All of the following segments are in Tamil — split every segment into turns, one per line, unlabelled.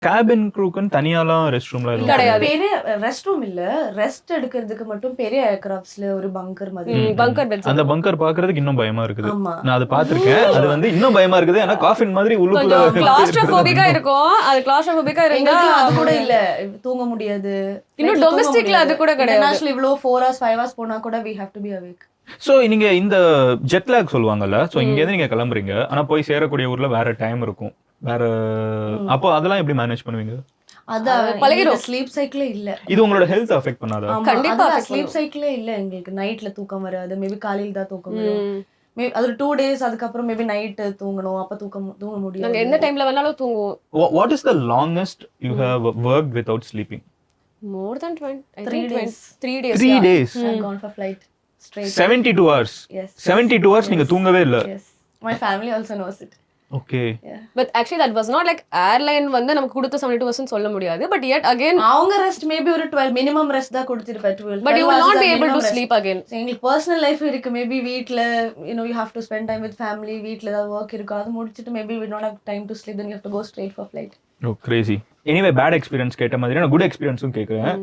கேபின் க்ரூக்குன்னு தனியாலாம் ரெஸ்ட் ரூம்லாம் எதுவும்
கிடையாது.
பெரிய ரெஸ்ட் ரூம் இல்ல, ரெஸ்ட் எடுக்கிறதுக்கு மட்டும் பெரிய ஏர்கிராஃப்ட்ஸ்ல ஒரு பங்கர் மாதிரி.
பங்கர் பெட்ஸ்.
அந்த பங்கர் பாக்குறதுக்கு இன்னும் பயமா இருக்குது.
ஆமா.
நான் அதை பாத்திருக்கேன். அது வந்து இன்னும் பயமா இருக்குது. ஏன்னா காஃபின் மாதிரி உள்ளுக்குள்ள
கொஞ்சம் கிளாஸ்ட்ரோபோபிக்கா இருக்கும். அது கிளாஸ்ட்ரோபோபிக்கா இருந்தா
எங்களுக்கு அது கூட இல்ல, தூங்க முடியாது.
இன்னும் டொமஸ்டிக்ல அது கூட கிடையாது.
நேஷனல் இவ்ளோ 4 hours 5 hours போனா கூட we have to be awake.
So நீங்க இந்த ஜெட் லேக் சொல்லுவாங்கல்ல, சோ இங்க இருந்து நீங்க கிளம்புறீங்க, ஆனா போய் சேரக்கூடிய ஊர்ல வேற டைம் இருக்கும், வேற அப்போ அதெல்லாம் எப்படி மேனேஜ் பண்ணுவீங்க?
அது
பழகிரும்.
ஸ்லீப் சைக்கிளே இல்ல.
இது உங்களோட ஹெல்த் அஃபெக்ட் பண்ணாதா?
கண்டிப்பா
ஸ்லீப் சைக்கிளே இல்ல எங்களுக்கு. நைட்ல தூக்கம் வராது, மேபி காலையில தான் தூக்கம் வரும். அது ஒரு 2 days அதுக்கப்புறம் மேபி நைட் தூங்கணும், அப்ப தூங்க முடியாது.
நாங்க எந்த டைம்ல வேணாலும் தூங்குவோம்.
What is the longest you have worked without sleeping?
More than 20, I
3
think
days.
3 days.
3 days.
I've gone for flight straight.
72 hours.
Yes.
72 hours நீங்க தூங்கவே இல்ல.
Yes. My family also knows it.
Okay.
But actually that was not like airline வந்து நமக்கு கொடுத்த 72% சொல்ல முடியாது. But yet again
அவங்க ரெஸ்ட் மேபி ஒரு 12 மினிமம் ரெஸ்ட் தான் கொடுத்திருப்பேன். 12.
but you will not be able to sleep again.
எங்களுக்கு பர்சனல் லைஃப் இருக்கு. மேபி வீட்ல you have to spend time with family. வீட்ல தான் வர்க் இருக்கு. அது முடிச்சிட்டு maybe we don't have time to sleep, then you have to go straight for flight.
Oh crazy. Anyway bad experience கேட்ட மாதிரி நான் குட் எக்ஸ்பீரியன்ஸும் கேட்குறேன்.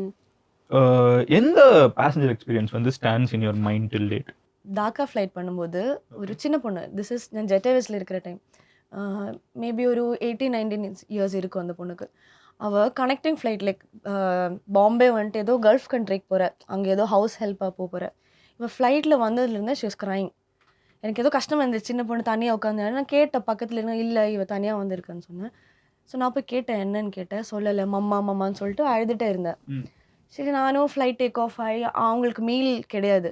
எந்த பேசஞ்சர் எக்ஸ்பீரியன்ஸ் வந்து stands in your mind till date?
Dhaka flight பண்ணும்போது ஒரு சின்ன பொண்ணு, திஸ் இஸ் நான் ஜெட் ஏர்வேஸில் இருக்கிற டைம், மேபி ஒரு 18-19 இயர்ஸ் இருக்கும் அந்த பொண்ணுக்கு. அவள் கனெக்டிங் ஃப்ளைட் லைக் பாம்பே வந்துட்டு ஏதோ கல்ஃப் கண்ட்ரிக்கு போகிற, அங்கே ஏதோ ஹவுஸ் ஹெல்ப்பாக போகிற. இவள் ஃப்ளைட்டில் வந்ததுலேருந்து ஷி வாஸ் க்ரைங். எனக்கு ஏதோ கஷ்டம் இருந்துச்சு, சின்ன பொண்ணு தனியாக உட்காந்து. நான் கேட்டேன் பக்கத்தில் இருங்க, இல்லை இவள் தனியாக வந்திருக்கான்னு சொன்னேன். ஸோ நான் போய் கேட்டேன் என்னன்னு கேட்டேன், சொல்லலை, மம்மான்னு சொல்லிட்டு அழுதுகிட்டே இருந்தேன். சரி நானும் ஃப்ளைட் டேக் ஆஃப் ஆகி, அவங்களுக்கு மீல் கிடையாது,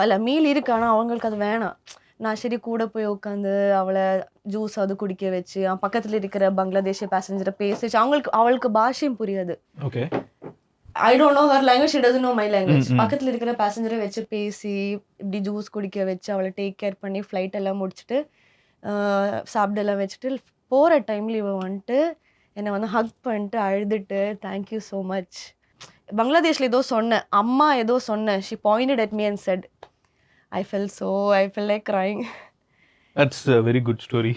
இல்லை மீல் இருக்கு ஆனால் அவங்களுக்கு அது வேணாம். நான் சரி கூட போய் உட்காந்து அவளை ஜூஸ் அது குடிக்க வச்சு, பக்கத்தில் இருக்கிற பங்களாதேஷி பேசஞ்சரை பேச வச்சு, அவளுக்கு பாஷையும் புரியாது.
Okay.
I don't know her language, she doesn't know my language. பக்கத்தில் இருக்கிற பேசஞ்சரை வச்சு பேசி இப்படி ஜூஸ் குடிக்க வச்சு அவளை டேக் கேர் பண்ணி ஃப்ளைட் எல்லாம் முடிச்சுட்டு சாப்பிடெல்லாம் வச்சுட்டு போகிற டைமில் இவன் வந்துட்டு என்னை வந்து ஹக் பண்ணிட்டு அழுதுட்டு தேங்க்யூ ஸோ மச். பங்களாதேஷில் ஏதோ சொன்னேன், அம்மா ஏதோ சொன்னேன். She pointed at me and set, I felt like crying.
That's a very good story.